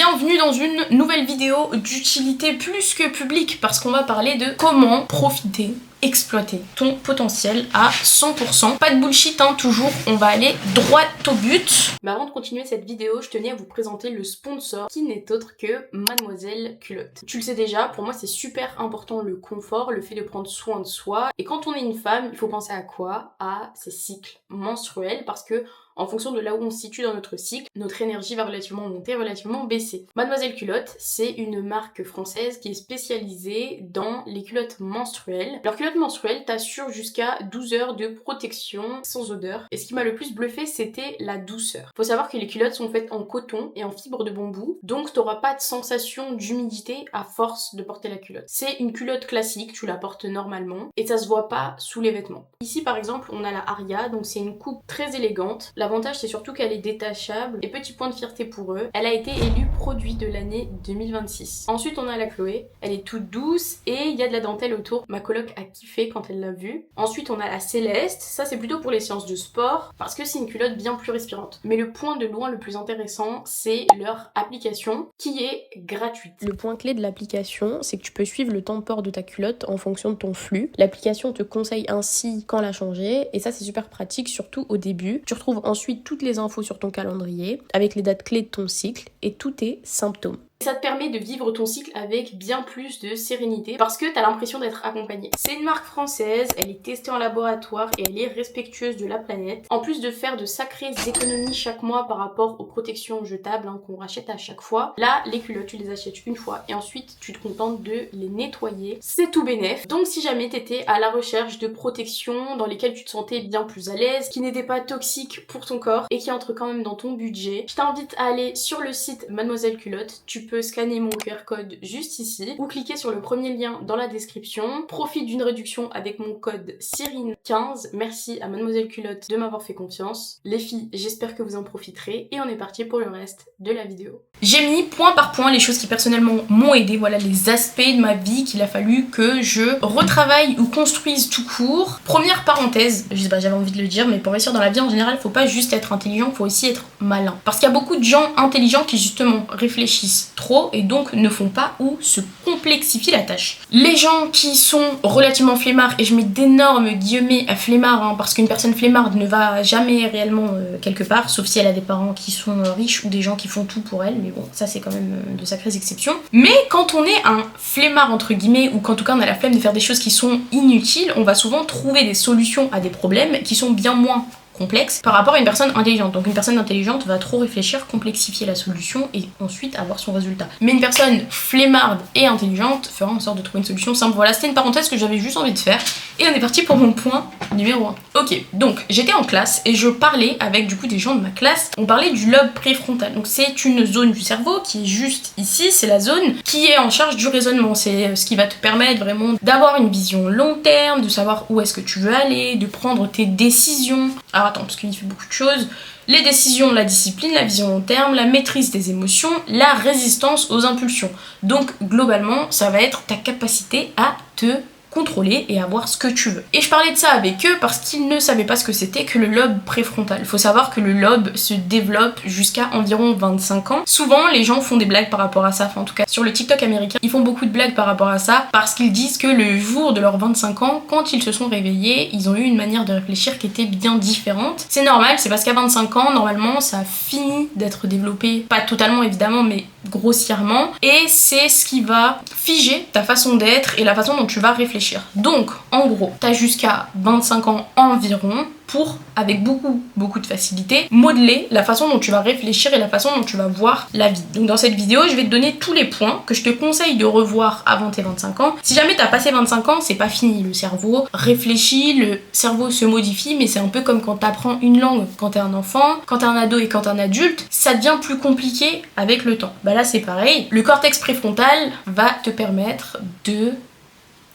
Bienvenue dans une nouvelle vidéo d'utilité plus que publique parce qu'on va parler de comment profiter, exploiter ton potentiel à 100%. Pas de bullshit hein, toujours, on va aller droit au but. Mais avant de continuer cette vidéo, je tenais à vous présenter le sponsor qui n'est autre que Mademoiselle Culotte. Tu le sais déjà, pour moi c'est super important le confort, le fait de prendre soin de soi. Et quand on est une femme, il faut penser à quoi? À ses cycles menstruels parce que en fonction de là où on se situe dans notre cycle, notre énergie va relativement monter, relativement baisser. Mademoiselle Culotte, c'est une marque française qui est spécialisée dans les culottes menstruelles. Leur culotte menstruelle t'assure jusqu'à 12 heures de protection sans odeur. Et ce qui m'a le plus bluffé, c'était la douceur. Faut savoir que les culottes sont faites en coton et en fibre de bambou, donc t'auras pas de sensation d'humidité à force de porter la culotte. C'est une culotte classique, tu la portes normalement, et ça se voit pas sous les vêtements. Ici par exemple, on a la Aria, donc c'est une coupe très élégante. L'avantage c'est surtout qu'elle est détachable et petit point de fierté pour eux, elle a été élue produit de l'année 2026. Ensuite on a la Chloé, elle est toute douce et il y a de la dentelle autour. Ma coloc a kiffé quand elle l'a vue. Ensuite on a la Céleste, ça c'est plutôt pour les séances de sport parce que c'est une culotte bien plus respirante. Mais le point de loin le plus intéressant c'est leur application qui est gratuite. Le point clé de l'application c'est que tu peux suivre le temps de port de ta culotte en fonction de ton flux. L'application te conseille ainsi quand la changer et ça c'est super pratique surtout au début. Tu retrouves ensuite toutes les infos sur ton calendrier avec les dates clés de ton cycle et tous tes symptômes. Ça te permet de vivre ton cycle avec bien plus de sérénité parce que t'as l'impression d'être accompagné. C'est une marque française, elle est testée en laboratoire et elle est respectueuse de la planète. En plus de faire de sacrées économies chaque mois par rapport aux protections jetables qu'on rachète à chaque fois, là les culottes tu les achètes une fois et ensuite tu te contentes de les nettoyer. C'est tout bénef. Donc si jamais t'étais à la recherche de protections dans lesquelles tu te sentais bien plus à l'aise, qui n'étaient pas toxiques pour ton corps et qui entrent quand même dans ton budget, je t'invite à aller sur le site Mademoiselle Culotte. Tu peux scanner mon QR code juste ici ou cliquer sur le premier lien dans la description. Profite d'une réduction avec mon code Cyrine15. Merci à Mademoiselle Culotte de m'avoir fait confiance. Les filles, j'espère que vous en profiterez et on est parti pour le reste de la vidéo. J'ai mis point par point les choses qui personnellement m'ont aidé, voilà les aspects de ma vie qu'il a fallu que je retravaille ou construise tout court. Première parenthèse, je sais pas, j'avais envie de le dire, mais pour réussir dans la vie en général, faut pas juste être intelligent, faut aussi être malin. Parce qu'il y a beaucoup de gens intelligents qui justement réfléchissent trop et donc ne font pas ou se complexifient la tâche. Les gens qui sont relativement flemmards, et je mets d'énormes guillemets à flemmard parce qu'une personne flemmarde ne va jamais réellement quelque part, sauf si elle a des parents qui sont riches ou des gens qui font tout pour elle, mais bon, ça c'est quand même de sacrées exceptions. Mais quand on est un flemmard entre guillemets, ou qu'en tout cas on a la flemme de faire des choses qui sont inutiles, on va souvent trouver des solutions à des problèmes qui sont bien moins complexe par rapport à une personne intelligente. Donc une personne intelligente va trop réfléchir, complexifier la solution et ensuite avoir son résultat. Mais une personne flemmarde et intelligente fera en sorte de trouver une solution simple. Voilà, c'était une parenthèse que j'avais juste envie de faire. Et on est parti pour mon point numéro 1. Ok, donc j'étais en classe et je parlais avec du coup des gens de ma classe. On parlait du lobe préfrontal. Donc c'est une zone du cerveau qui est juste ici, c'est la zone qui est en charge du raisonnement. C'est ce qui va te permettre vraiment d'avoir une vision long terme, de savoir où est-ce que tu veux aller, de prendre tes décisions. Alors attends, parce qu'il fait beaucoup de choses. Les décisions, la discipline, la vision long terme, la maîtrise des émotions, la résistance aux impulsions. Donc globalement, ça va être ta capacité à te contrôler et avoir ce que tu veux. Et je parlais de ça avec eux parce qu'ils ne savaient pas ce que c'était que le lobe préfrontal. Il faut savoir que le lobe se développe jusqu'à environ 25 ans. Souvent, les gens font des blagues par rapport à ça. Enfin, en tout cas, sur le TikTok américain, ils font beaucoup de blagues par rapport à ça parce qu'ils disent que le jour de leurs 25 ans, quand ils se sont réveillés, ils ont eu une manière de réfléchir qui était bien différente. C'est normal, c'est parce qu'à 25 ans, normalement, ça a fini d'être développé. Pas totalement, évidemment, mais grossièrement. Et c'est ce qui va figer ta façon d'être et la façon dont tu vas réfléchir. Donc, en gros, t'as jusqu'à 25 ans environ pour, avec beaucoup de facilité, modeler la façon dont tu vas réfléchir et la façon dont tu vas voir la vie. Donc dans cette vidéo, je vais te donner tous les points que je te conseille de revoir avant tes 25 ans. Si jamais t'as passé 25 ans, c'est pas fini. Le cerveau réfléchit, le cerveau se modifie, mais c'est un peu comme quand t'apprends une langue quand t'es un enfant, quand t'es un ado et quand t'es un adulte, ça devient plus compliqué avec le temps. Bah là c'est pareil, le cortex préfrontal va te permettre de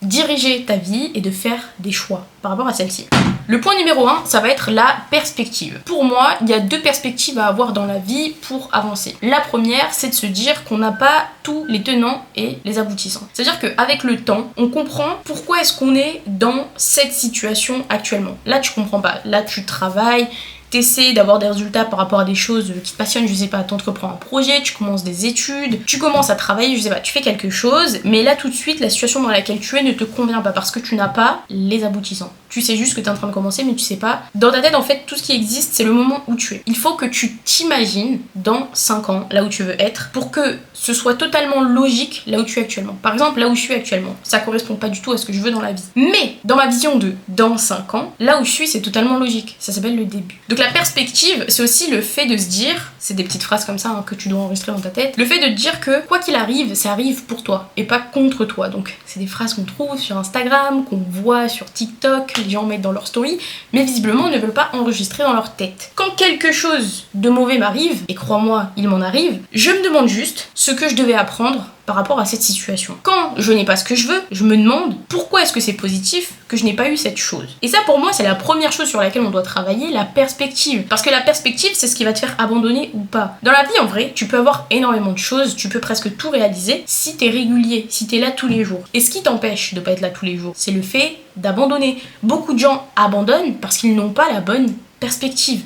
diriger ta vie et de faire des choix par rapport à celle-ci. Le point numéro 1, ça va être la perspective. Pour moi, il y a deux perspectives à avoir dans la vie pour avancer. La première, c'est de se dire qu'on n'a pas tous les tenants et les aboutissants. C'est-à-dire qu'avec le temps, on comprend pourquoi est-ce qu'on est dans cette situation actuellement. Là, tu comprends pas. Là, tu travailles, t'essaies d'avoir des résultats par rapport à des choses qui te passionnent, je sais pas, t'entreprends un projet, tu commences des études, tu commences à travailler, je sais pas, tu fais quelque chose, mais là tout de suite la situation dans laquelle tu es ne te convient pas parce que tu n'as pas les aboutissants. Tu sais juste que t'es en train de commencer, mais tu sais pas. Dans ta tête, en fait, tout ce qui existe, c'est le moment où tu es. Il faut que tu t'imagines dans 5 ans, là où tu veux être, pour que ce soit totalement logique là où tu es actuellement. Par exemple, là où je suis actuellement, ça correspond pas du tout à ce que je veux dans la vie. Mais dans ma vision de dans 5 ans, là où je suis, c'est totalement logique. Ça s'appelle le début. Donc la perspective, c'est aussi le fait de se dire, c'est des petites phrases comme ça hein, que tu dois enregistrer dans ta tête, le fait de te dire que quoi qu'il arrive, ça arrive pour toi et pas contre toi. Donc c'est des phrases qu'on trouve sur Instagram, qu'on voit sur TikTok, les gens mettent dans leur story, mais visiblement ne veulent pas enregistrer dans leur tête. Quand quelque chose de mauvais m'arrive, et crois-moi, il m'en arrive, je me demande juste ce que je devais apprendre par rapport à cette situation. Quand je n'ai pas ce que je veux, je me demande pourquoi est-ce que c'est positif que je n'ai pas eu cette chose. Et ça pour moi c'est la première chose sur laquelle on doit travailler, la perspective. Parce que la perspective c'est ce qui va te faire abandonner ou pas. Dans la vie en vrai, tu peux avoir énormément de choses, tu peux presque tout réaliser si t'es régulier, si t'es là tous les jours. Et ce qui t'empêche de pas être là tous les jours, c'est le fait d'abandonner. Beaucoup de gens abandonnent parce qu'ils n'ont pas la bonne perspective.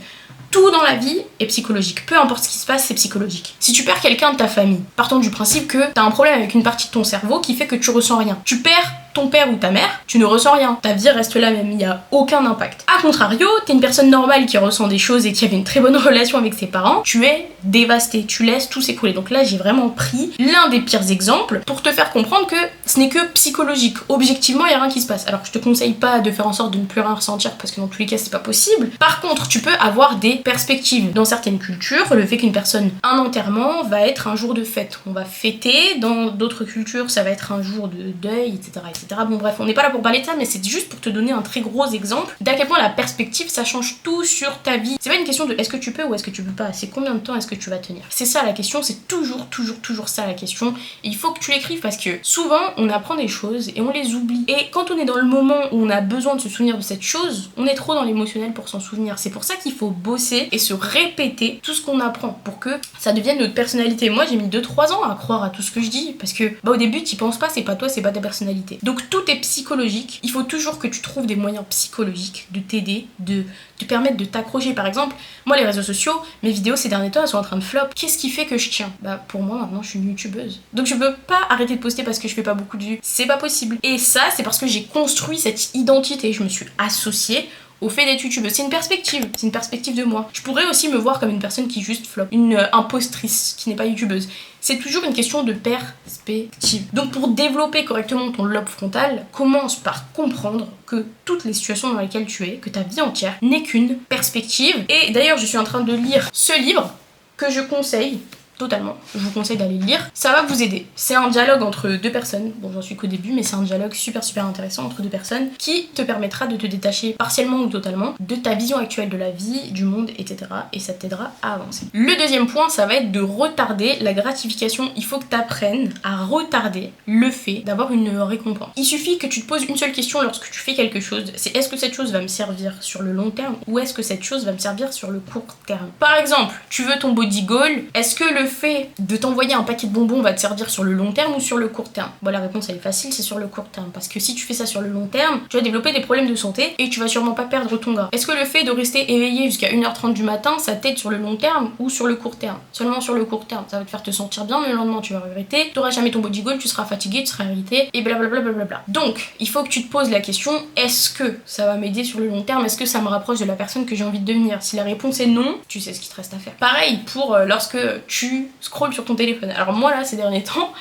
Tout dans la vie est psychologique. Peu importe ce qui se passe, c'est psychologique. Si tu perds quelqu'un de ta famille, partons du principe que t'as un problème avec une partie de ton cerveau qui fait que tu ressens rien. Tu perds ton père ou ta mère, tu ne ressens rien. Ta vie reste la même, il n'y a aucun impact. A contrario, t'es une personne normale qui ressent des choses et qui avait une très bonne relation avec ses parents, tu es dévasté, tu laisses tout s'écouler. Donc là, j'ai vraiment pris l'un des pires exemples pour te faire comprendre que ce n'est que psychologique. Objectivement, il n'y a rien qui se passe. Alors je te conseille pas de faire en sorte de ne plus rien ressentir parce que dans tous les cas, c'est pas possible. Par contre, tu peux avoir des perspectives. Dans certaines cultures, le fait qu'une personne a un enterrement va être un jour de fête. On va fêter. Dans d'autres cultures, ça va être un jour de deuil, etc. Bon bref, on n'est pas là pour parler de ça, mais c'est juste pour te donner un très gros exemple d'à quel point la perspective, ça change tout sur ta vie. C'est pas une question de est-ce que tu peux ou est-ce que tu peux pas, c'est combien de temps est-ce que tu vas tenir. C'est ça la question, c'est toujours ça la question. Et il faut que tu l'écrives parce que souvent, on apprend des choses et on les oublie. Et quand on est dans le moment où on a besoin de se souvenir de cette chose, on est trop dans l'émotionnel pour s'en souvenir. C'est pour ça qu'il faut bosser et se répéter tout ce qu'on apprend pour que ça devienne notre personnalité. Moi, j'ai mis 2-3 ans à croire à tout ce que je dis parce que au début, t'y penses pas, c'est pas toi, c'est pas ta personnalité. Donc tout est psychologique. Il faut toujours que tu trouves des moyens psychologiques de t'aider, de te permettre de t'accrocher. Par exemple, moi les réseaux sociaux, mes vidéos ces derniers temps elles sont en train de flop. Qu'est-ce qui fait que je tiens? Bah pour moi maintenant je suis une youtubeuse. Donc je peux pas arrêter de poster parce que je fais pas beaucoup de vues. C'est pas possible. Et ça c'est parce que j'ai construit cette identité. Je me suis associée au fait d'être youtubeuse. C'est une perspective de moi. Je pourrais aussi me voir comme une personne qui juste flop, une impostrice qui n'est pas youtubeuse. C'est toujours une question de perspective. Donc pour développer correctement ton lobe frontal, commence par comprendre que toutes les situations dans lesquelles tu es, que ta vie entière n'est qu'une perspective. Et d'ailleurs je suis en train de lire ce livre que je conseille totalement, je vous conseille d'aller le lire, ça va vous aider. C'est un dialogue entre deux personnes, bon j'en suis qu'au début, mais c'est un dialogue super intéressant entre deux personnes qui te permettra de te détacher partiellement ou totalement de ta vision actuelle de la vie, du monde, etc. Et ça t'aidera à avancer. Le deuxième point, ça va être de retarder la gratification. Il faut que tu apprennes à retarder le fait d'avoir une récompense. Il suffit que tu te poses une seule question lorsque tu fais quelque chose, c'est est-ce que cette chose va me servir sur le long terme ou est-ce que cette chose va me servir sur le court terme. Par exemple, tu veux ton body goal, est-ce que le fait de t'envoyer un paquet de bonbons va te servir sur le long terme ou sur le court terme? Bon, la réponse elle est facile, c'est sur le court terme. Parce que si tu fais ça sur le long terme, tu vas développer des problèmes de santé et tu vas sûrement pas perdre ton gras. Est-ce que le fait de rester éveillé jusqu'à 1h30 du matin, ça t'aide sur le long terme ou sur le court terme? Seulement sur le court terme. Ça va te faire te sentir bien, mais le lendemain tu vas regretter, t'auras jamais ton body goal, tu seras fatigué, tu seras irrité et blablabla. Donc, il faut que tu te poses la question, est-ce que ça va m'aider sur le long terme? Est-ce que ça me rapproche de la personne que j'ai envie de devenir? Si la réponse est non, tu sais ce qu'il te reste à faire. Pareil pour lorsque tu scroll sur ton téléphone. Alors moi là ces derniers temps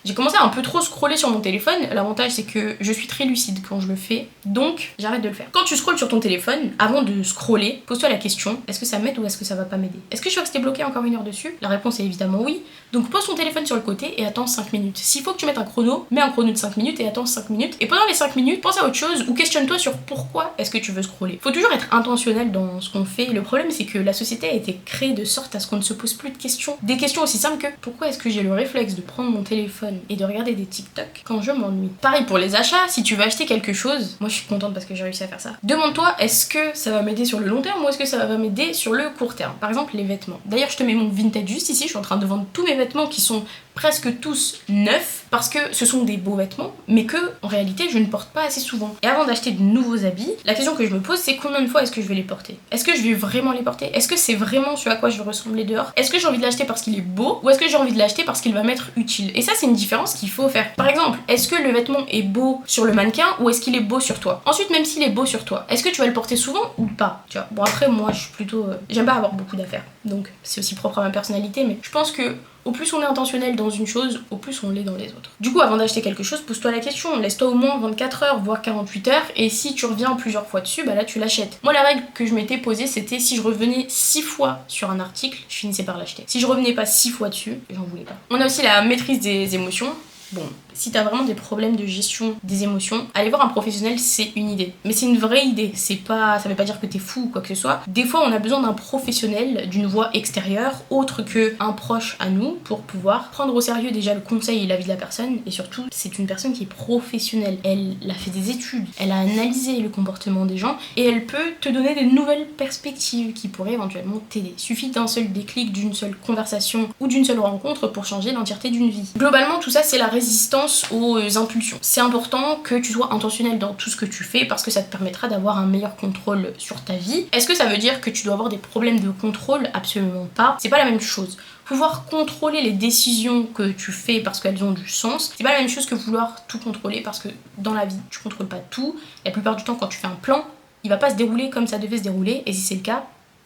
j'ai commencé à un peu trop scroller sur mon téléphone. L'avantage c'est que je suis très lucide quand je le fais, donc j'arrête de le faire. Quand tu scrolles sur ton téléphone, avant de scroller, pose-toi la question, est-ce que ça m'aide ou est-ce que ça va pas m'aider? Est-ce que je vais rester bloqué encore 1 heure dessus? La réponse est évidemment oui. Donc pose ton téléphone sur le côté et attends 5 minutes. S'il faut que tu mettes un chrono, mets un chrono de 5 minutes et attends 5 minutes. Et pendant les 5 minutes, pense à autre chose ou questionne-toi sur pourquoi est-ce que tu veux scroller. Faut toujours être intentionnel dans ce qu'on fait. Le problème c'est que la société a été créée de sorte à ce qu'on ne se pose plus de questions. Des questions aussi simples que pourquoi est-ce que j'ai le réflexe de prendre mon téléphone et de regarder des TikTok quand je m'ennuie. Pareil pour les achats, si tu veux acheter quelque chose, moi je suis contente parce que j'ai réussi à faire ça. Demande-toi, est-ce que ça va m'aider sur le long terme ou est-ce que ça va m'aider sur le court terme? Par exemple les vêtements. D'ailleurs je te mets mon vintage juste ici, je suis en train de vendre tous mes vêtements qui sont presque tous neufs parce que ce sont des beaux vêtements, mais que en réalité je ne porte pas assez souvent. Et avant d'acheter de nouveaux habits, la question que je me pose, c'est combien de fois est-ce que je vais les porter? Est-ce que je vais vraiment les porter? Est-ce que c'est vraiment ce à quoi je veux ressembler dehors? Est-ce que j'ai envie de l'acheter parce qu'il est beau, ou est-ce que j'ai envie de l'acheter parce qu'il va m'être utile? Et ça, c'est une différence qu'il faut faire. Par exemple, est-ce que le vêtement est beau sur le mannequin ou est-ce qu'il est beau sur toi? Ensuite, même s'il est beau sur toi, est-ce que tu vas le porter souvent ou pas? Tu vois. Bon, après, moi, je suis plutôt. J'aime pas avoir beaucoup d'affaires, donc c'est aussi propre à ma personnalité, mais je pense que au plus on est intentionnel dans une chose, au plus on l'est dans les autres. Du coup, avant d'acheter quelque chose, pose-toi la question, laisse-toi au moins 24 heures, voire 48 heures, et si tu reviens plusieurs fois dessus, bah là tu l'achètes. Moi, la règle que je m'étais posée, c'était si je revenais 6 fois sur un article, je finissais par l'acheter. Si je revenais pas 6 fois dessus, j'en voulais pas. On a aussi la maîtrise des émotions. Bon, si t'as vraiment des problèmes de gestion des émotions, aller voir un professionnel, c'est une idée. Mais c'est une vraie idée, c'est pas, ça veut pas dire que t'es fou ou quoi que ce soit. Des fois, on a besoin d'un professionnel, d'une voix extérieure, autre qu'un proche à nous, pour pouvoir prendre au sérieux déjà le conseil et l'avis de la personne. Et surtout, c'est une personne qui est professionnelle. Elle a fait des études, elle a analysé le comportement des gens, et elle peut te donner de nouvelles perspectives qui pourraient éventuellement t'aider. Suffit d'un seul déclic, d'une seule conversation ou d'une seule rencontre pour changer l'entièreté d'une vie. Globalement, tout ça, c'est la résistance aux impulsions. C'est important que tu sois intentionnel dans tout ce que tu fais parce que ça te permettra d'avoir un meilleur contrôle sur ta vie. Est-ce que ça veut dire que tu dois avoir des problèmes de contrôle? Absolument pas. C'est pas la même chose. Pouvoir contrôler les décisions que tu fais parce qu'elles ont du sens, c'est pas la même chose que vouloir tout contrôler parce que dans la vie, tu contrôles pas tout. La plupart du temps, quand tu fais un plan, il va pas se dérouler comme ça devait se dérouler, et si c'est le cas,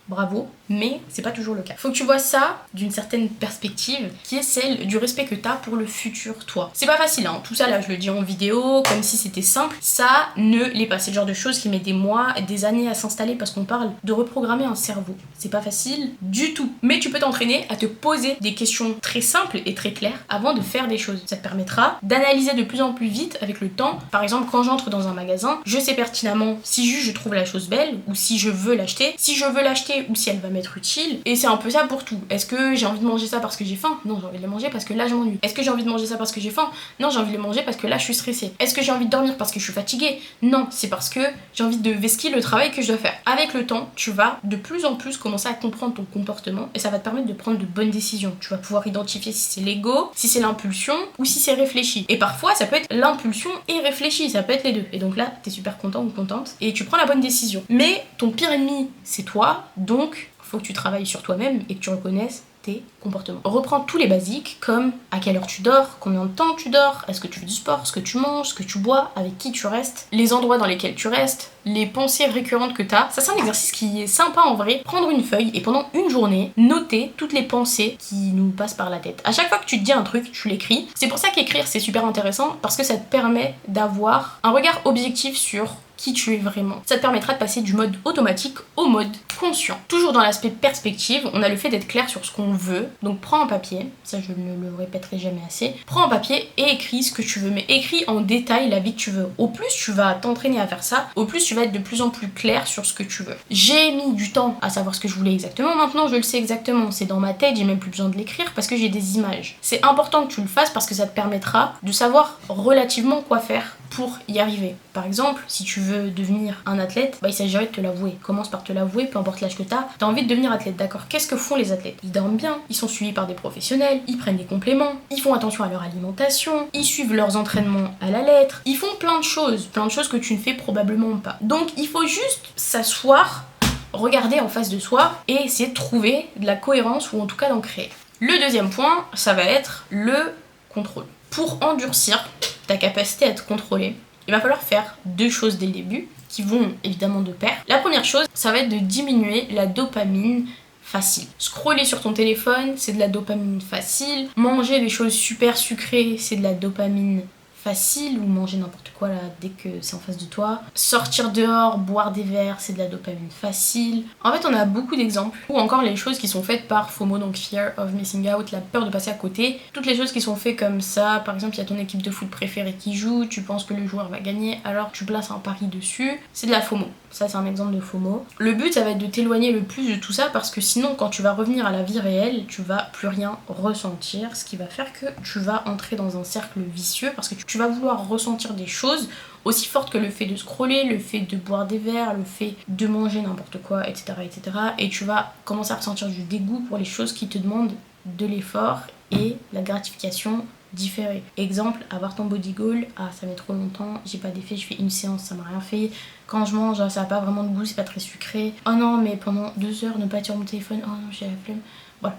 bravo, mais c'est pas toujours le cas. Faut que tu vois ça d'une certaine perspective qui est celle du respect que t'as pour le futur toi. C'est pas facile, hein, tout ça là je le dis en vidéo comme si c'était simple, ça ne l'est pas. C'est le genre de choses qui met des mois, des années à s'installer parce qu'on parle de reprogrammer un cerveau. C'est pas facile du tout, mais tu peux t'entraîner à te poser des questions très simples et très claires avant de faire des choses. Ça te permettra d'analyser de plus en plus vite avec le temps. Par exemple, quand j'entre dans un magasin, je sais pertinemment si juste je trouve la chose belle ou si je veux l'acheter. Si je veux l'acheter ou si elle va m'être utile, et c'est un peu ça pour tout. Est-ce que j'ai envie de manger ça parce que j'ai faim? Non, j'ai envie de le manger parce que là je m'ennuie. Est-ce que j'ai envie de manger ça parce que j'ai faim? Non, j'ai envie de le manger parce que là je suis stressée. Est-ce que j'ai envie de dormir parce que je suis fatiguée? Non, c'est parce que j'ai envie de vesquiller le travail que je dois faire. Avec le temps, tu vas de plus en plus commencer à comprendre ton comportement et ça va te permettre de prendre de bonnes décisions. Tu vas pouvoir identifier si c'est l'ego, si c'est l'impulsion ou si c'est réfléchi. Et parfois ça peut être l'impulsion et réfléchi, ça peut être les deux. Et donc là, t'es super content ou contente et tu prends la bonne décision. Mais ton pire ennemi, c'est toi, donc faut que tu travailles sur toi-même et que tu reconnaisses tes comportements. Reprends tous les basiques comme à quelle heure tu dors, combien de temps tu dors, est-ce que tu fais du sport, ce que tu manges, ce que tu bois, avec qui tu restes, les endroits dans lesquels tu restes, les pensées récurrentes que tu as. Ça, c'est un exercice qui est sympa en vrai. Prendre une feuille et pendant une journée, noter toutes les pensées qui nous passent par la tête. À chaque fois que tu te dis un truc, tu l'écris. C'est pour ça qu'écrire, c'est super intéressant parce que ça te permet d'avoir un regard objectif sur qui tu es vraiment. Ça te permettra de passer du mode automatique au mode conscient. Toujours dans l'aspect perspective, on a le fait d'être clair sur ce qu'on veut. Donc prends un papier, ça je ne le répéterai jamais assez. Prends un papier et écris ce que tu veux, mais écris en détail la vie que tu veux. Au plus tu vas t'entraîner à faire ça, au plus tu vas être de plus en plus clair sur ce que tu veux. J'ai mis du temps à savoir ce que je voulais exactement, maintenant je le sais exactement. C'est dans ma tête, j'ai même plus besoin de l'écrire parce que j'ai des images. C'est important que tu le fasses parce que ça te permettra de savoir relativement quoi faire pour y arriver. Par exemple, si tu veux devenir un athlète, il s'agirait de te l'avouer. Commence par te l'avouer, peu importe l'âge que t'as envie de devenir athlète, d'accord? Qu'est-ce que font les athlètes? Ils dorment bien, ils sont suivis par des professionnels, ils prennent des compléments, ils font attention à leur alimentation, ils suivent leurs entraînements à la lettre, ils font plein de choses que tu ne fais probablement pas. Donc il faut juste s'asseoir, regarder en face de soi et essayer de trouver de la cohérence ou en tout cas d'en créer. Le deuxième point, ça va être le contrôle. Pour endurcir ta capacité à te contrôler, il va falloir faire deux choses dès le début qui vont évidemment de pair. La première chose, ça va être de diminuer la dopamine facile. Scroller sur ton téléphone, c'est de la dopamine facile. Manger des choses super sucrées, c'est de la dopamine facile, ou manger n'importe quoi là dès que c'est en face de toi. Sortir dehors, boire des verres, c'est de la dopamine facile. En fait, on a beaucoup d'exemples. Ou encore les choses qui sont faites par FOMO, donc Fear of Missing Out, la peur de passer à côté. Toutes les choses qui sont faites comme ça, par exemple, il y a ton équipe de foot préférée qui joue, tu penses que le joueur va gagner, alors tu places un pari dessus. C'est de la FOMO. Ça, c'est un exemple de FOMO. Le but, ça va être de t'éloigner le plus de tout ça parce que sinon, quand tu vas revenir à la vie réelle, tu vas plus rien ressentir, ce qui va faire que tu vas entrer dans un cercle vicieux parce que tu vas vouloir ressentir des choses aussi fortes que le fait de scroller, le fait de boire des verres, le fait de manger n'importe quoi, etc., etc. Et tu vas commencer à ressentir du dégoût pour les choses qui te demandent de l'effort et la gratification différée. Exemple, avoir ton body goal, ah ça met trop longtemps, j'ai pas d'effet, je fais une séance, ça m'a rien fait. Quand je mange, ça a pas vraiment de goût, c'est pas très sucré. Oh non, mais pendant 2 heures, ne pas être sur mon téléphone, oh non, j'ai la flemme. Voilà.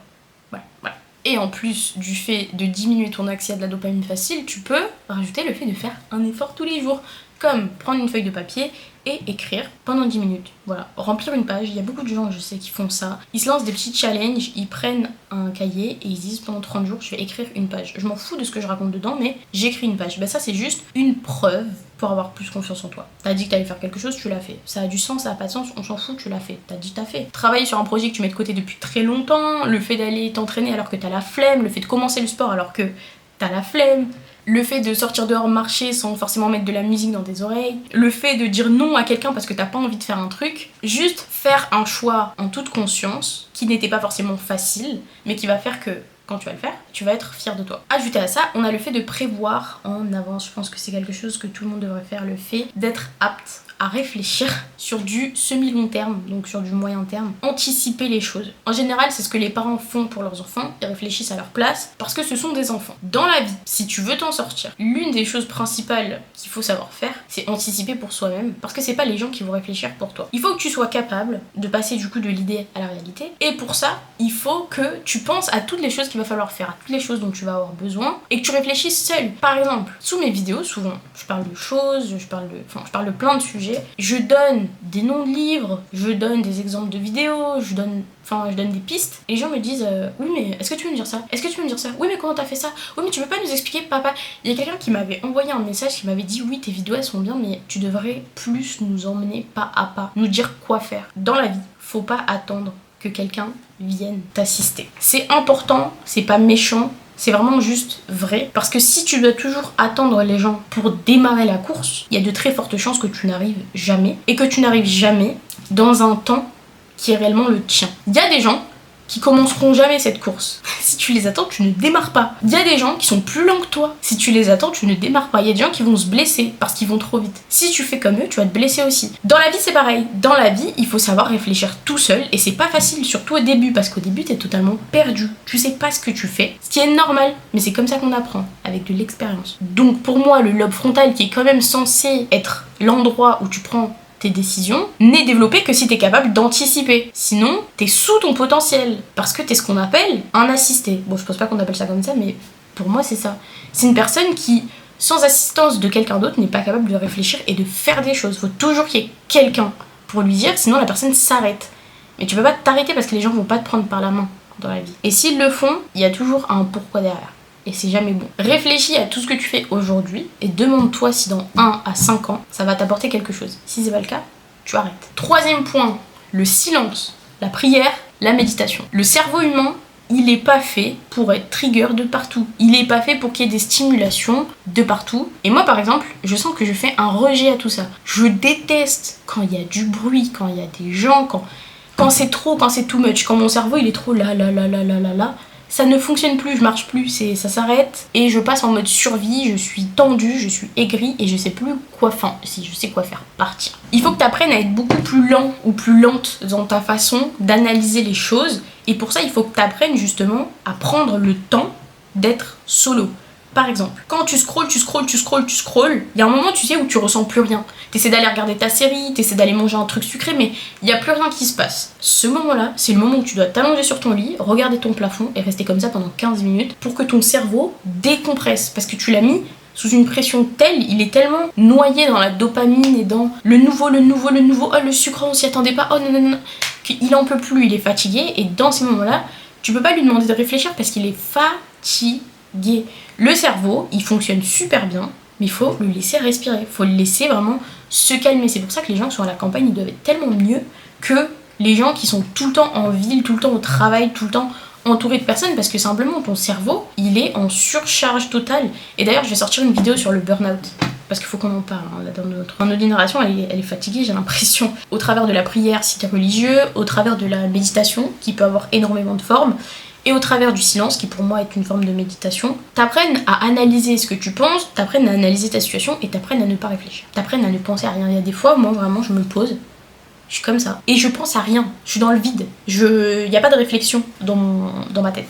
Et en plus du fait de diminuer ton accès à de la dopamine facile, tu peux rajouter le fait de faire un effort tous les jours. Comme prendre une feuille de papier et écrire pendant 10 minutes. Voilà, remplir une page. Il y a beaucoup de gens, je sais, qui font ça. Ils se lancent des petits challenges, ils prennent un cahier et ils disent pendant 30 jours, je vais écrire une page. Je m'en fous de ce que je raconte dedans, mais j'écris une page. Ben ça, c'est juste une preuve pour avoir plus confiance en toi. T'as dit que t'allais faire quelque chose, tu l'as fait. Ça a du sens, ça a pas de sens, on s'en fout, tu l'as fait. T'as dit, t'as fait. Travailler sur un projet que tu mets de côté depuis très longtemps, le fait d'aller t'entraîner alors que t'as la flemme, le fait de commencer le sport alors que t'as la flemme, le fait de sortir dehors marcher sans forcément mettre de la musique dans tes oreilles, le fait de dire non à quelqu'un parce que t'as pas envie de faire un truc, juste faire un choix en toute conscience qui n'était pas forcément facile, mais qui va faire que quand tu vas le faire, tu vas être fier de toi. Ajouté à ça, on a le fait de prévoir en avance. Je pense que c'est quelque chose que tout le monde devrait faire, le fait d'être apte à réfléchir sur du semi-long terme, donc sur du moyen terme, anticiper les choses. En général, c'est ce que les parents font pour leurs enfants, ils réfléchissent à leur place, parce que ce sont des enfants. Dans la vie, si tu veux t'en sortir, l'une des choses principales qu'il faut savoir faire, c'est anticiper pour soi-même, parce que c'est pas les gens qui vont réfléchir pour toi. Il faut que tu sois capable de passer du coup de l'idée à la réalité, et pour ça, il faut que tu penses à toutes les choses qu'il va falloir faire, à toutes les choses dont tu vas avoir besoin, et que tu réfléchisses seul. Par exemple, sous mes vidéos, souvent, je parle de choses, je parle de plein de sujets. Je donne des noms de livres, je donne des exemples de vidéos, je donne des pistes. Et les gens me disent oui mais est-ce que tu peux me dire ça? Est-ce que tu peux me dire ça? Oui mais comment t'as fait ça? Oui mais tu peux pas nous expliquer papa? Il y a quelqu'un qui m'avait envoyé un message qui m'avait dit oui tes vidéos elles sont bien mais tu devrais plus nous emmener pas à pas, nous dire quoi faire. Dans la vie, faut pas attendre que quelqu'un vienne t'assister. C'est important, c'est pas méchant. C'est vraiment juste vrai. Parce que si tu dois toujours attendre les gens pour démarrer la course, il y a de très fortes chances que tu n'arrives jamais. Et que tu n'arrives jamais dans un temps qui est réellement le tien. Il y a des gens qui commenceront jamais cette course. Si tu les attends, tu ne démarres pas. Il y a des gens qui sont plus lents que toi. Si tu les attends, tu ne démarres pas. Il y a des gens qui vont se blesser parce qu'ils vont trop vite. Si tu fais comme eux, tu vas te blesser aussi. Dans la vie, c'est pareil. Dans la vie, il faut savoir réfléchir tout seul et c'est pas facile, surtout au début, parce qu'au début, t'es totalement perdu. Tu sais pas ce que tu fais, ce qui est normal, mais c'est comme ça qu'on apprend, avec de l'expérience. Donc pour moi, le lobe frontal, qui est quand même censé être l'endroit où tu prends tes décisions, n'est développé que si t'es capable d'anticiper. Sinon, t'es sous ton potentiel. Parce que t'es ce qu'on appelle un assisté. Bon, je pense pas qu'on appelle ça comme ça, mais pour moi, c'est ça. C'est une personne qui, sans assistance de quelqu'un d'autre, n'est pas capable de réfléchir et de faire des choses. Faut toujours qu'il y ait quelqu'un pour lui dire, sinon la personne s'arrête. Mais tu peux pas t'arrêter parce que les gens vont pas te prendre par la main dans la vie. Et s'ils le font, il y a toujours un pourquoi derrière. Et c'est jamais bon. Réfléchis à tout ce que tu fais aujourd'hui et demande-toi si dans 1 à 5 ans, ça va t'apporter quelque chose. Si c'est pas le cas, tu arrêtes. Troisième point, le silence, la prière, la méditation. Le cerveau humain, il est pas fait pour être trigger de partout. Il est pas fait pour qu'il y ait des stimulations de partout. Et moi, par exemple, je sens que je fais un rejet à tout ça. Je déteste quand il y a du bruit, quand il y a des gens, quand c'est trop, quand c'est too much, quand mon cerveau il est trop là. Ça ne fonctionne plus, je marche plus, ça s'arrête et je passe en mode survie, je suis tendue, je suis aigrie et je sais plus quoi faire, si je sais quoi faire, partir. Il faut que tu apprennes à être beaucoup plus lent ou plus lente dans ta façon d'analyser les choses et pour ça il faut que tu apprennes justement à prendre le temps d'être solo. Par exemple, quand tu scrolles, il y a un moment tu sais où tu ressens plus rien. T'essaies d'aller regarder ta série, t'essaies d'aller manger un truc sucré, mais il n'y a plus rien qui se passe. Ce moment-là, c'est le moment où tu dois t'allonger sur ton lit, regarder ton plafond et rester comme ça pendant 15 minutes pour que ton cerveau décompresse. Parce que tu l'as mis sous une pression telle, il est tellement noyé dans la dopamine et dans le nouveau, oh le sucre, on s'y attendait pas, oh non, qu'il en peut plus, il est fatigué et dans ces moments-là, tu peux pas lui demander de réfléchir parce qu'il est fatigué. Le cerveau, il fonctionne super bien, mais il faut le laisser respirer, il faut le laisser vraiment se calmer. C'est pour ça que les gens qui sont à la campagne, ils doivent être tellement mieux que les gens qui sont tout le temps en ville, tout le temps au travail, tout le temps entourés de personnes, parce que simplement ton cerveau, il est en surcharge totale. Et d'ailleurs, je vais sortir une vidéo sur le burn-out, parce qu'il faut qu'on en parle. Dans notre génération, elle est fatiguée, j'ai l'impression. Au travers de la prière, si t'es religieux, au travers de la méditation, qui peut avoir énormément de formes, et au travers du silence, qui pour moi est une forme de méditation, t'apprennes à analyser ce que tu penses, t'apprennes à analyser ta situation et t'apprennes à ne pas réfléchir. T'apprennes à ne penser à rien. Il y a des fois, moi vraiment, je me pose, je suis comme ça, et je pense à rien, je suis dans le vide. Il n'y a pas de réflexion dans ma tête.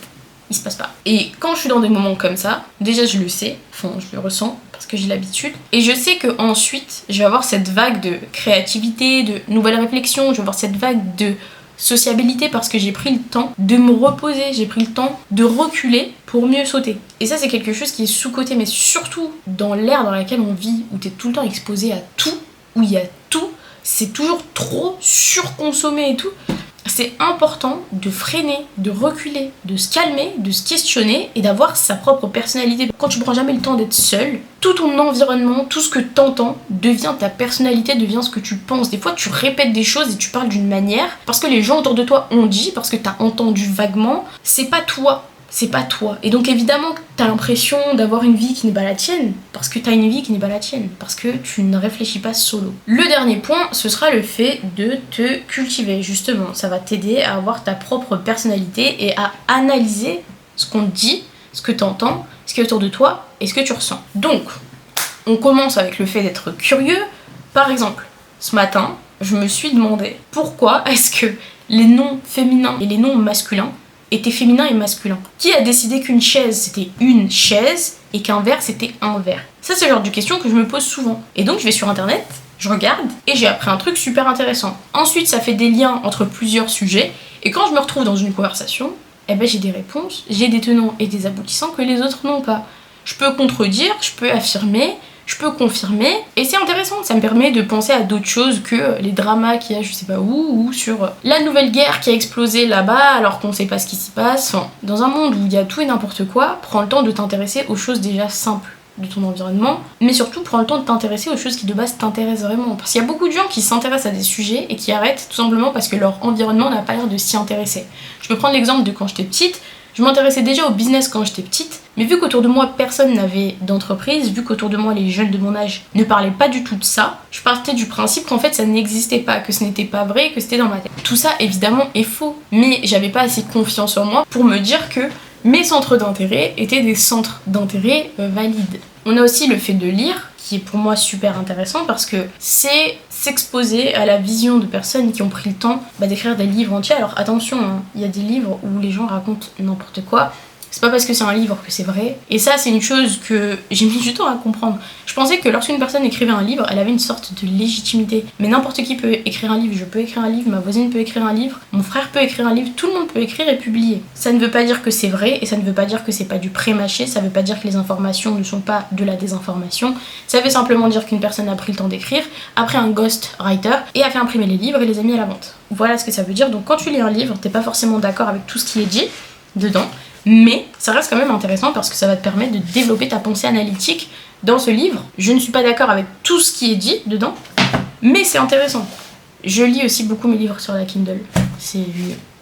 il se passe pas. Et quand je suis dans des moments comme ça, déjà je le sais, enfin je le ressens parce que j'ai l'habitude, et je sais que ensuite je vais avoir cette vague de créativité, de nouvelles réflexions, je vais avoir cette vague de sociabilité parce que j'ai pris le temps de me reposer, j'ai pris le temps de reculer pour mieux sauter. Et ça c'est quelque chose qui est sous-coté, mais surtout dans l'ère dans laquelle on vit, où t'es tout le temps exposé à tout, où il y a tout, c'est toujours trop surconsommé et tout. C'est important de freiner, de reculer, de se calmer, de se questionner et d'avoir sa propre personnalité. Quand tu prends jamais le temps d'être seul, tout ton environnement, tout ce que t'entends devient ta personnalité, devient ce que tu penses. Des fois, tu répètes des choses et tu parles d'une manière parce que les gens autour de toi ont dit, parce que t'as entendu vaguement. C'est pas toi. C'est pas toi. Et donc évidemment t'as l'impression d'avoir une vie qui n'est pas la tienne, parce que t'as une vie qui n'est pas la tienne, parce que tu ne réfléchis pas solo. Le dernier point, ce sera le fait de te cultiver, justement. Ça va t'aider à avoir ta propre personnalité et à analyser ce qu'on te dit, ce que t'entends, ce qui est autour de toi et ce que tu ressens. Donc, on commence avec le fait d'être curieux. Par exemple, ce matin, je me suis demandé pourquoi est-ce que les noms féminins et les noms masculins était féminin et masculin. Qui a décidé qu'une chaise c'était une chaise et qu'un verre c'était un verre? Ça c'est le genre de question que je me pose souvent. Et donc je vais sur internet, je regarde et j'ai appris un truc super intéressant. Ensuite ça fait des liens entre plusieurs sujets et quand je me retrouve dans une conversation, eh ben j'ai des réponses, j'ai des tenants et des aboutissants que les autres n'ont pas. Je peux contredire, je peux affirmer, je peux confirmer, et c'est intéressant, ça me permet de penser à d'autres choses que les dramas qu'il y a je sais pas où, ou sur la nouvelle guerre qui a explosé là-bas alors qu'on sait pas ce qui s'y passe. Enfin, dans un monde où il y a tout et n'importe quoi, prends le temps de t'intéresser aux choses déjà simples de ton environnement, mais surtout prends le temps de t'intéresser aux choses qui de base t'intéressent vraiment. Parce qu'il y a beaucoup de gens qui s'intéressent à des sujets et qui arrêtent tout simplement parce que leur environnement n'a pas l'air de s'y intéresser. Je peux prendre l'exemple de quand j'étais petite. Je m'intéressais déjà au business quand j'étais petite, mais vu qu'autour de moi personne n'avait d'entreprise, vu qu'autour de moi les jeunes de mon âge ne parlaient pas du tout de ça, je partais du principe qu'en fait ça n'existait pas, que ce n'était pas vrai, que c'était dans ma tête. Tout ça évidemment est faux, mais j'avais pas assez confiance en moi pour me dire que mes centres d'intérêt étaient des centres d'intérêt valides. On a aussi le fait de lire, qui est pour moi super intéressant parce que c'est s'exposer à la vision de personnes qui ont pris le temps d'écrire des livres entiers. Alors attention, hein, il y a des livres où les gens racontent n'importe quoi. C'est pas parce que c'est un livre que c'est vrai. Et ça, c'est une chose que j'ai mis du temps à comprendre. Je pensais que lorsqu'une personne écrivait un livre, elle avait une sorte de légitimité. Mais n'importe qui peut écrire un livre. Je peux écrire un livre, ma voisine peut écrire un livre, mon frère peut écrire un livre, tout le monde peut écrire et publier. Ça ne veut pas dire que c'est vrai et ça ne veut pas dire que c'est pas du pré-mâché, ça veut pas dire que les informations ne sont pas de la désinformation. Ça veut simplement dire qu'une personne a pris le temps d'écrire, a pris un ghostwriter et a fait imprimer les livres et les a mis à la vente. Voilà ce que ça veut dire. Donc quand tu lis un livre, t'es pas forcément d'accord avec tout ce qui est dit dedans. Mais ça reste quand même intéressant parce que ça va te permettre de développer ta pensée analytique dans ce livre. Je ne suis pas d'accord avec tout ce qui est dit dedans, mais c'est intéressant. Je lis aussi beaucoup mes livres sur la Kindle. C'est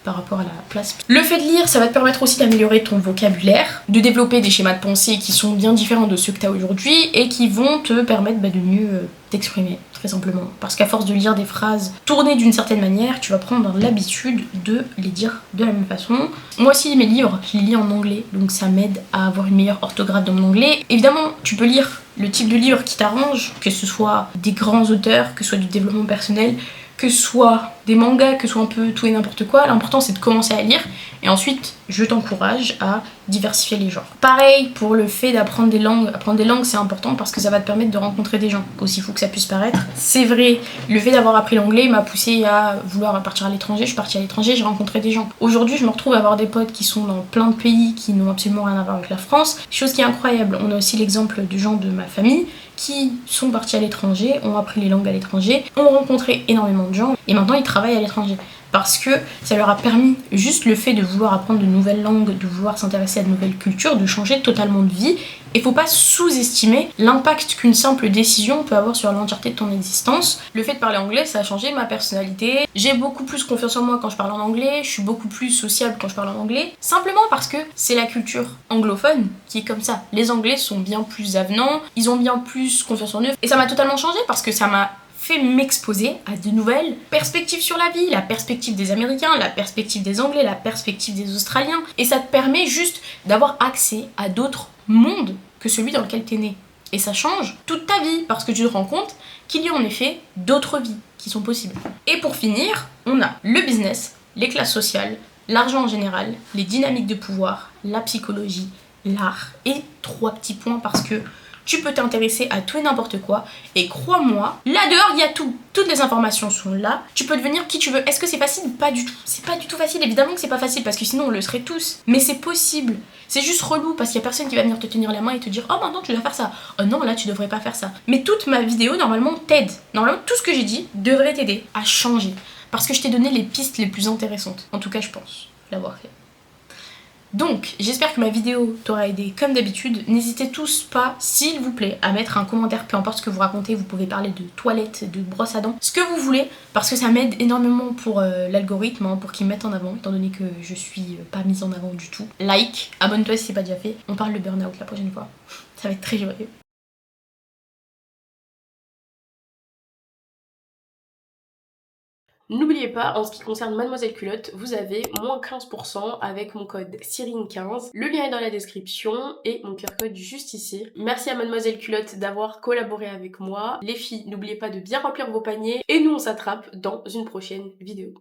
par rapport à la place. Le fait de lire, ça va te permettre aussi d'améliorer ton vocabulaire, de développer des schémas de pensée qui sont bien différents de ceux que tu as aujourd'hui et qui vont te permettre de mieux t'exprimer, très simplement. Parce qu'à force de lire des phrases tournées d'une certaine manière, tu vas prendre l'habitude de les dire de la même façon. Moi aussi, mes livres, je les lis en anglais, donc ça m'aide à avoir une meilleure orthographe dans mon anglais. Évidemment, tu peux lire le type de livre qui t'arrange, que ce soit des grands auteurs, que ce soit du développement personnel, que ce soit des mangas, que ce soit un peu tout et n'importe quoi. L'important c'est de commencer à lire et ensuite je t'encourage à diversifier les genres. Pareil pour le fait d'apprendre des langues. Apprendre des langues c'est important parce que ça va te permettre de rencontrer des gens, aussi fou que ça puisse paraître. C'est vrai, le fait d'avoir appris l'anglais m'a poussé à vouloir partir à l'étranger. Je suis partie à l'étranger, j'ai rencontré des gens. Aujourd'hui je me retrouve à avoir des potes qui sont dans plein de pays qui n'ont absolument rien à voir avec la France, chose qui est incroyable. On a aussi l'exemple de gens de ma famille qui sont partis à l'étranger, ont appris les langues à l'étranger, ont rencontré énormément de gens et maintenant ils travaillent à l'étranger. Parce que ça leur a permis, juste le fait de vouloir apprendre de nouvelles langues, de vouloir s'intéresser à de nouvelles cultures, de changer totalement de vie. Et faut pas sous-estimer l'impact qu'une simple décision peut avoir sur l'entièreté de ton existence. Le fait de parler anglais, ça a changé ma personnalité. J'ai beaucoup plus confiance en moi quand je parle en anglais, je suis beaucoup plus sociable quand je parle en anglais. Simplement parce que c'est la culture anglophone qui est comme ça. Les Anglais sont bien plus avenants, ils ont bien plus confiance en eux. Et ça m'a totalement changé parce que ça m'a fait m'exposer à de nouvelles perspectives sur la vie, la perspective des Américains, la perspective des Anglais, la perspective des Australiens. Et ça te permet juste d'avoir accès à d'autres mondes que celui dans lequel t'es né. Et ça change toute ta vie parce que tu te rends compte qu'il y a en effet d'autres vies qui sont possibles. Et pour finir, on a le business, les classes sociales, l'argent en général, les dynamiques de pouvoir, la psychologie, l'art et 3 petits points parce que tu peux t'intéresser à tout et n'importe quoi. Et crois-moi, là dehors, il y a tout. Toutes les informations sont là. Tu peux devenir qui tu veux. Est-ce que c'est facile? Pas du tout. C'est pas du tout facile. Évidemment que c'est pas facile parce que sinon on le serait tous. Mais c'est possible. C'est juste relou parce qu'il y a personne qui va venir te tenir la main et te dire « Oh maintenant tu dois faire ça. Oh non là tu devrais pas faire ça. » Mais toute ma vidéo normalement t'aide. Normalement tout ce que j'ai dit devrait t'aider à changer. Parce que je t'ai donné les pistes les plus intéressantes. En tout cas je pense l'avoir fait. Donc, j'espère que ma vidéo t'aura aidé comme d'habitude. N'hésitez tous pas, s'il vous plaît, à mettre un commentaire, peu importe ce que vous racontez. Vous pouvez parler de toilettes, de brosse à dents, ce que vous voulez, parce que ça m'aide énormément pour l'algorithme, hein, pour qu'il me mette en avant, étant donné que je suis pas mise en avant du tout. Like, abonne-toi si c'est pas déjà fait. On parle de burn-out la prochaine fois. Ça va être très joyeux. N'oubliez pas, en ce qui concerne Mademoiselle Culotte, vous avez moins 15% avec mon code Cyrine15. Le lien est dans la description et mon QR code juste ici. Merci à Mademoiselle Culotte d'avoir collaboré avec moi. Les filles, n'oubliez pas de bien remplir vos paniers et nous on s'attrape dans une prochaine vidéo.